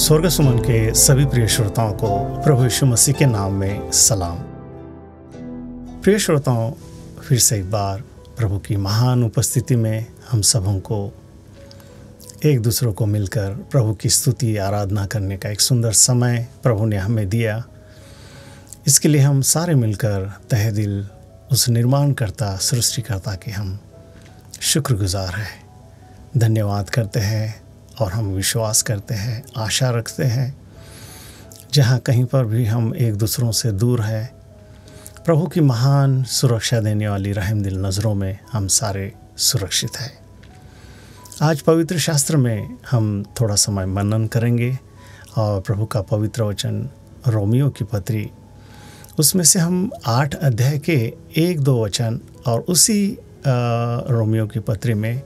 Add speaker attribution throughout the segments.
Speaker 1: स्वर्ग सुमन के सभी प्रिय श्रोताओं को प्रभु यीशु मसीह के नाम में सलाम। प्रिय श्रोताओं, फिर से एक बार प्रभु की महान उपस्थिति में हम सबों को एक दूसरों को मिलकर प्रभु की स्तुति आराधना करने का एक सुंदर समय प्रभु ने हमें दिया। इसके लिए हम सारे मिलकर तहे दिल उस निर्माणकर्ता सृष्टिकर्ता के हम शुक्रगुजार हैं, धन्यवाद करते हैं और हम विश्वास करते हैं, आशा रखते हैं जहाँ कहीं पर भी हम एक दूसरों से दूर हैं, प्रभु की महान सुरक्षा देने वाली रहम दिल नज़रों में हम सारे सुरक्षित हैं। आज पवित्र शास्त्र में हम थोड़ा समय मनन करेंगे और प्रभु का पवित्र वचन रोमियो की पत्री, उसमें से हम 8 अध्याय के 1-2 वचन और उसी रोमियो की पत्री में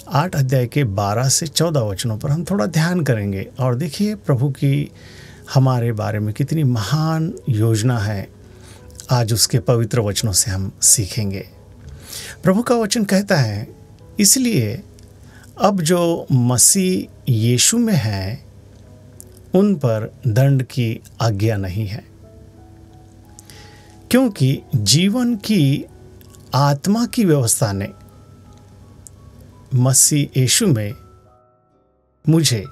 Speaker 1: 8 अध्याय के 12 से 14 वचनों पर हम थोड़ा ध्यान करेंगे। और देखिए प्रभु की हमारे बारे में कितनी महान योजना है, आज उसके पवित्र वचनों से हम सीखेंगे। प्रभु का वचन कहता है, इसलिए अब जो मसीह यीशु में हैं उन पर दंड की आज्ञा नहीं है, क्योंकि जीवन की आत्मा की व्यवस्था ने मसीह यीशु में मुझे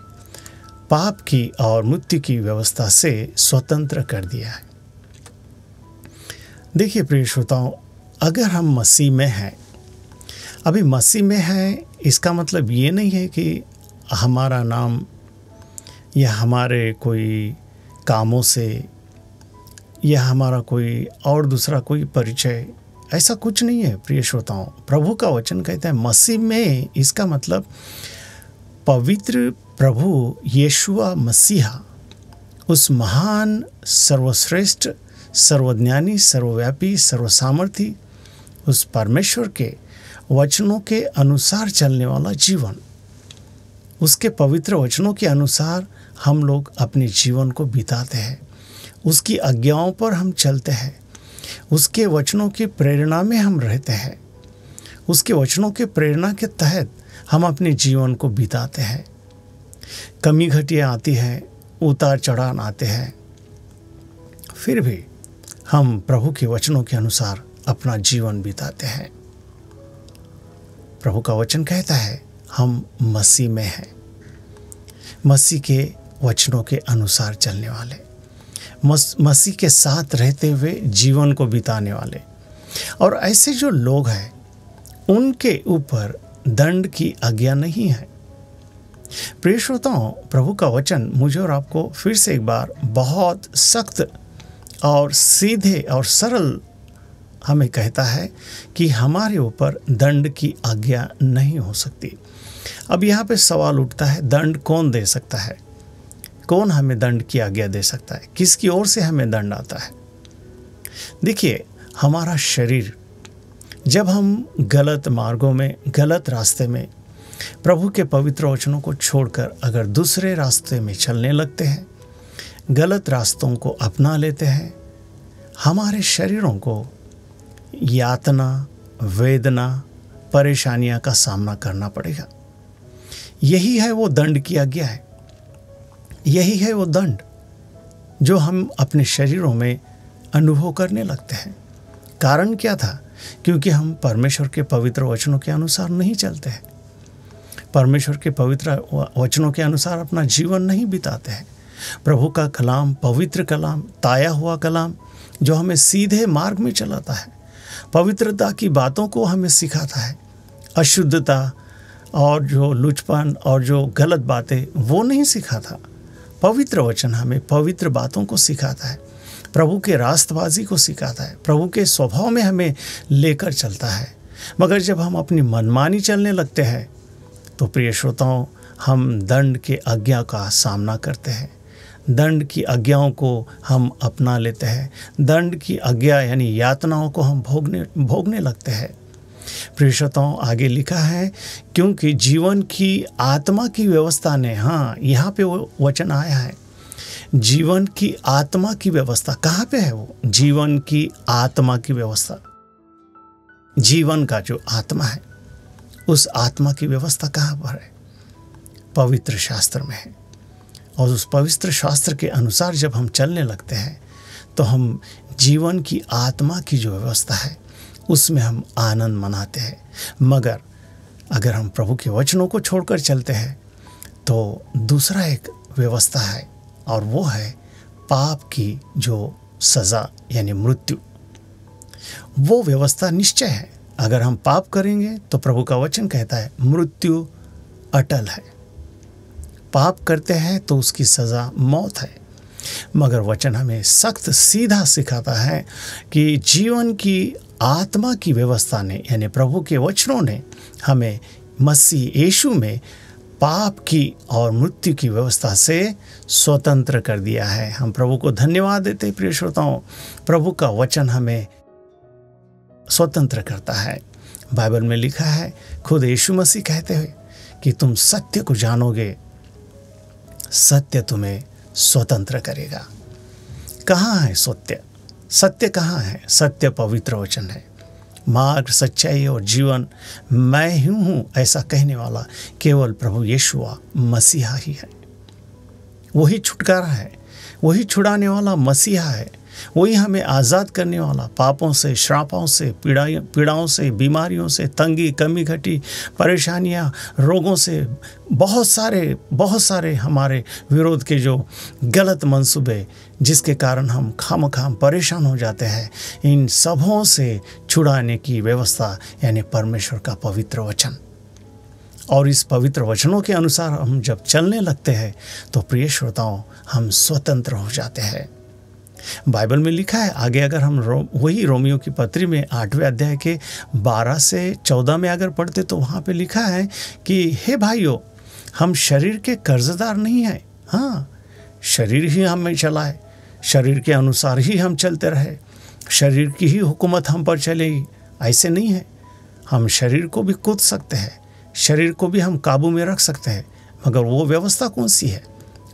Speaker 1: पाप की और मृत्यु की व्यवस्था से स्वतंत्र कर दिया है। देखिए प्रिय श्रोताओं, अगर हम मसीह में हैं, अभी मसीह में हैं, इसका मतलब ये नहीं है कि हमारा नाम या हमारे कोई कामों से या हमारा कोई और दूसरा कोई परिचय, ऐसा कुछ नहीं है। प्रिय श्रोताओं, प्रभु का वचन कहता है मसीह में, इसका मतलब पवित्र प्रभु यीशुआ मसीहा, उस महान सर्वश्रेष्ठ सर्वज्ञानी सर्वव्यापी सर्वसामर्थी उस परमेश्वर के वचनों के अनुसार चलने वाला जीवन, उसके पवित्र वचनों के अनुसार हम लोग अपने जीवन को बिताते हैं, उसकी आज्ञाओं पर हम चलते हैं, उसके वचनों की प्रेरणा में हम रहते हैं, उसके वचनों के प्रेरणा के तहत हम अपने जीवन को बिताते हैं। कमी घटियाँ आती हैं, उतार चढ़ाव आते हैं, फिर भी हम प्रभु के वचनों के अनुसार अपना जीवन बिताते हैं। प्रभु का वचन कहता है हम मसीह में हैं, मसीह के वचनों के अनुसार चलने वाले, मसीह के साथ रहते हुए जीवन को बिताने वाले। और ऐसे जो लोग हैं उनके ऊपर दंड की आज्ञा नहीं है। प्रिय श्रोताओं, प्रभु का वचन मुझे और आपको फिर से एक बार बहुत सख्त और सीधे और सरल हमें कहता है कि हमारे ऊपर दंड की आज्ञा नहीं हो सकती। अब यहाँ पे सवाल उठता है, दंड कौन दे सकता है? कौन हमें दंड की आज्ञा दे सकता है? किसकी ओर से हमें दंड आता है? देखिए, हमारा शरीर, जब हम गलत मार्गों में, गलत रास्ते में प्रभु के पवित्र वचनों को छोड़कर अगर दूसरे रास्ते में चलने लगते हैं, गलत रास्तों को अपना लेते हैं, हमारे शरीरों को यातना, वेदना, परेशानियां का सामना करना पड़ेगा। यही है वो दंड की आज्ञा है, यही है वो दंड जो हम अपने शरीरों में अनुभव करने लगते हैं। कारण क्या था? क्योंकि हम परमेश्वर के पवित्र वचनों के अनुसार नहीं चलते हैं, परमेश्वर के पवित्र वचनों के अनुसार अपना जीवन नहीं बिताते हैं। प्रभु का कलाम, पवित्र कलाम, ताया हुआ कलाम जो हमें सीधे मार्ग में चलाता है, पवित्रता की बातों को हमें सिखाता है, अशुद्धता और जो लुचपन और जो गलत बातें वो नहीं सिखाता। पवित्र वचन हमें पवित्र बातों को सिखाता है, प्रभु के रास्तबाजी को सिखाता है, प्रभु के स्वभाव में हमें लेकर चलता है। मगर जब हम अपनी मनमानी चलने लगते हैं तो प्रिय श्रोताओं, हम दंड के आज्ञा का सामना करते हैं, दंड की आज्ञाओं को हम अपना लेते हैं, दंड की आज्ञा यानी यातनाओं को हम भोगने लगते हैं। प्रिय श्रोताओं, आगे लिखा है, क्योंकि जीवन की आत्मा की व्यवस्था ने, हाँ यहाँ पे वो वचन आया है, जीवन की आत्मा की व्यवस्था कहाँ पे है? वो जीवन की आत्मा की व्यवस्था, जीवन का जो आत्मा है उस आत्मा की व्यवस्था कहाँ पर है? पवित्र शास्त्र में है। और उस पवित्र शास्त्र के अनुसार जब हम चलने लगते हैं तो हम जीवन की आत्मा की जो व्यवस्था है उसमें हम आनंद मनाते हैं। मगर अगर हम प्रभु के वचनों को छोड़कर चलते हैं तो दूसरा एक व्यवस्था है, और वो है पाप की जो सज़ा यानी मृत्यु। वो व्यवस्था निश्चय है। अगर हम पाप करेंगे तो प्रभु का वचन कहता है मृत्यु अटल है। पाप करते हैं तो उसकी सज़ा मौत है। मगर वचन हमें सख्त सीधा सिखाता है कि जीवन की आत्मा की व्यवस्था ने यानी प्रभु के वचनों ने हमें मसीह यीशु में पाप की और मृत्यु की व्यवस्था से स्वतंत्र कर दिया है। हम प्रभु को धन्यवाद देते प्रिय श्रोताओं। प्रभु का वचन हमें स्वतंत्र करता है। बाइबल में लिखा है, खुद यीशु मसीह कहते हुए कि तुम सत्य को जानोगे, सत्य तुम्हें स्वतंत्र करेगा। कहाँ है सत्य? सत्य कहाँ है? सत्य पवित्र वचन है। मार्ग, सच्चाई और जीवन मैं ही हूँ ऐसा कहने वाला केवल प्रभु यीशुआ मसीहा ही है। वही छुटकारा है, वही छुड़ाने वाला मसीहा है, वही हमें आज़ाद करने वाला पापों से, श्रापों से, पीड़ाओं से, बीमारियों से, तंगी, कमी घटी, परेशानियां, रोगों से, बहुत सारे हमारे विरोध के जो गलत मंसूबे जिसके कारण हम खामखाम परेशान हो जाते हैं, इन सबों से छुड़ाने की व्यवस्था यानी परमेश्वर का पवित्र वचन। और इस पवित्र वचनों के अनुसार हम जब चलने लगते हैं तो प्रिय श्रोताओं हम स्वतंत्र हो जाते हैं। बाइबल में लिखा है आगे, अगर हम वही रोमियो की पत्री में 8वें अध्याय के 12 से 14 में अगर पढ़ते तो वहाँ पे लिखा है कि हे भाइयों, हम शरीर के कर्जदार नहीं हैं। हाँ, शरीर ही हमें चलाए, शरीर के अनुसार ही हम चलते रहे, शरीर की ही हुकूमत हम पर चलेगी, ऐसे नहीं है। हम शरीर को भी कूद सकते हैं, शरीर को भी हम काबू में रख सकते हैं, मगर वो व्यवस्था कौन सी है?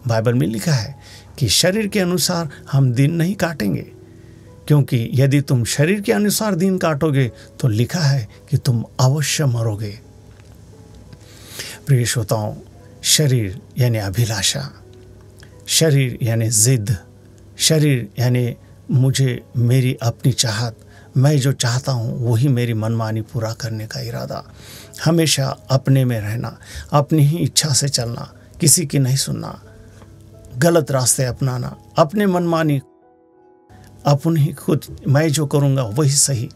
Speaker 1: बाइबल में लिखा है कि शरीर के अनुसार हम दिन नहीं काटेंगे, क्योंकि यदि तुम शरीर के अनुसार दिन काटोगे तो लिखा है कि तुम अवश्य मरोगे। प्रिय श्रोताओं, शरीर यानी अभिलाषा, शरीर यानी जिद, शरीर यानी मुझे मेरी अपनी चाहत, मैं जो चाहता हूँ वही मेरी मनमानी पूरा करने का इरादा, हमेशा अपने में रहना, अपनी ही इच्छा से चलना, किसी की नहीं सुनना, गलत रास्ते अपनाना, अपने मनमानी, अपन ही खुद मैं जो करूँगा वही सही,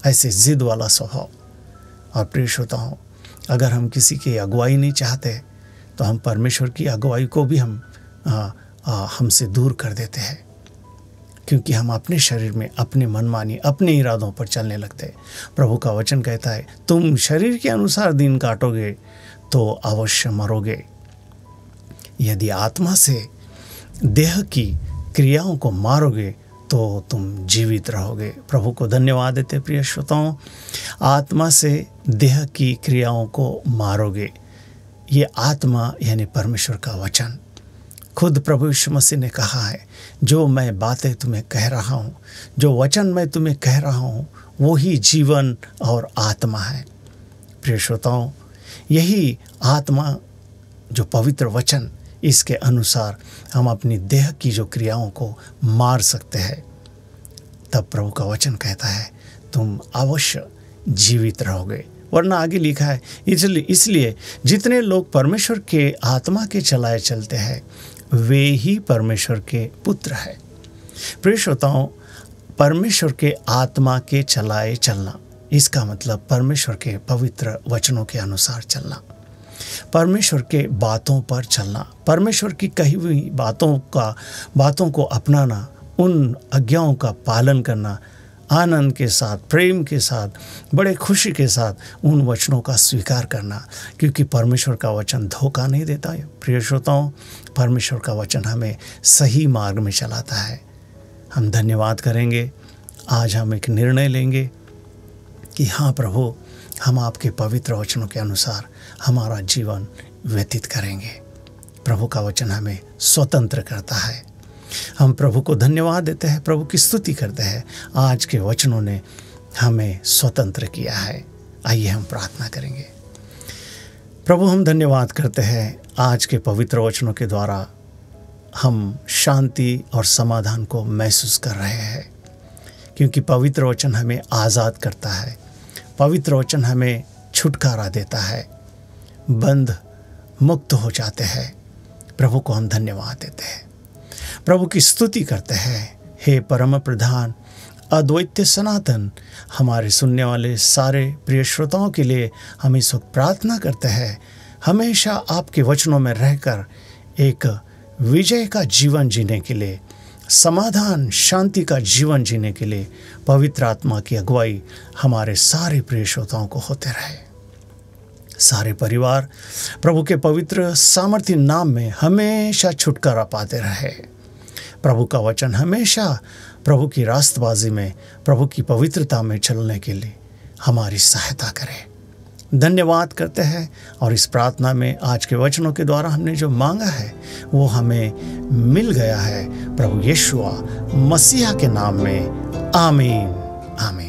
Speaker 1: ऐसे जिद वाला स्वभाव। और प्रिय श्रोताओं, अगर हम किसी की अगुवाई नहीं चाहते तो हम परमेश्वर की अगुवाई को भी हमसे दूर कर देते हैं, क्योंकि हम अपने शरीर में अपने मनमानी, अपने इरादों पर चलने लगते हैं। प्रभु का वचन कहता है तुम शरीर के अनुसार दिन काटोगे तो अवश्य मरोगे। यदि आत्मा से देह की क्रियाओं को मारोगे तो तुम जीवित रहोगे। प्रभु को धन्यवाद देते प्रिय श्रोताओं। आत्मा से देह की क्रियाओं को मारोगे, ये आत्मा यानी परमेश्वर का वचन। खुद प्रभु यीशु मसीह ने कहा है, जो मैं बातें तुम्हें कह रहा हूँ, जो वचन मैं तुम्हें कह रहा हूँ, वो ही जीवन और आत्मा है। प्रिय श्रोताओं, यही आत्मा जो पवित्र वचन, इसके अनुसार हम अपनी देह की जो क्रियाओं को मार सकते हैं। तब प्रभु का वचन कहता है तुम अवश्य जीवित रहोगे। वरना आगे लिखा है, इसलिए जितने लोग परमेश्वर के आत्मा के चलाए चलते हैं वे ही परमेश्वर के पुत्र हैं। प्रिय श्रोताओं, परमेश्वर के आत्मा के चलाए चलना, इसका मतलब परमेश्वर के पवित्र वचनों के अनुसार चलना, परमेश्वर के बातों पर चलना, परमेश्वर की कही हुई बातों को अपनाना, उन आज्ञाओं का पालन करना, आनंद के साथ, प्रेम के साथ, बड़े खुशी के साथ उन वचनों का स्वीकार करना, क्योंकि परमेश्वर का वचन धोखा नहीं देता है। प्रिय श्रोताओं, परमेश्वर का वचन हमें सही मार्ग में चलाता है। हम धन्यवाद करेंगे। आज हम एक निर्णय लेंगे कि हाँ प्रभु, हम आपके पवित्र वचनों के अनुसार हमारा जीवन व्यतीत करेंगे। प्रभु का वचन हमें स्वतंत्र करता है। हम प्रभु को धन्यवाद देते हैं, प्रभु की स्तुति करते हैं। आज के वचनों ने हमें स्वतंत्र किया है। आइए हम प्रार्थना करेंगे। प्रभु, हम धन्यवाद करते हैं आज के पवित्र वचनों के द्वारा हम शांति और समाधान को महसूस कर रहे हैं, क्योंकि पवित्र वचन हमें आज़ाद करता है, पवित्र वचन हमें छुटकारा देता है, बंध मुक्त हो जाते हैं। प्रभु को हम धन्यवाद देते हैं, प्रभु की स्तुति करते हैं। हे परम प्रधान अद्वैत सनातन, हमारे सुनने वाले सारे प्रिय श्रोताओं के लिए हम इस वक्त प्रार्थना करते हैं, हमेशा आपके वचनों में रहकर एक विजय का जीवन जीने के लिए, समाधान शांति का जीवन जीने के लिए पवित्र आत्मा की अगुवाई हमारे सारे प्रिय श्रोताओं को होते रहे। सारे परिवार प्रभु के पवित्र सामर्थ्य नाम में हमेशा छुटकारा पाते रहे। प्रभु का वचन हमेशा प्रभु की रास्तबाजी में, प्रभु की पवित्रता में चलने के लिए हमारी सहायता करे। धन्यवाद करते हैं और इस प्रार्थना में आज के वचनों के द्वारा हमने जो मांगा है वो हमें मिल गया है। प्रभु यीशु मसीहा के नाम में आमीन, आमीन।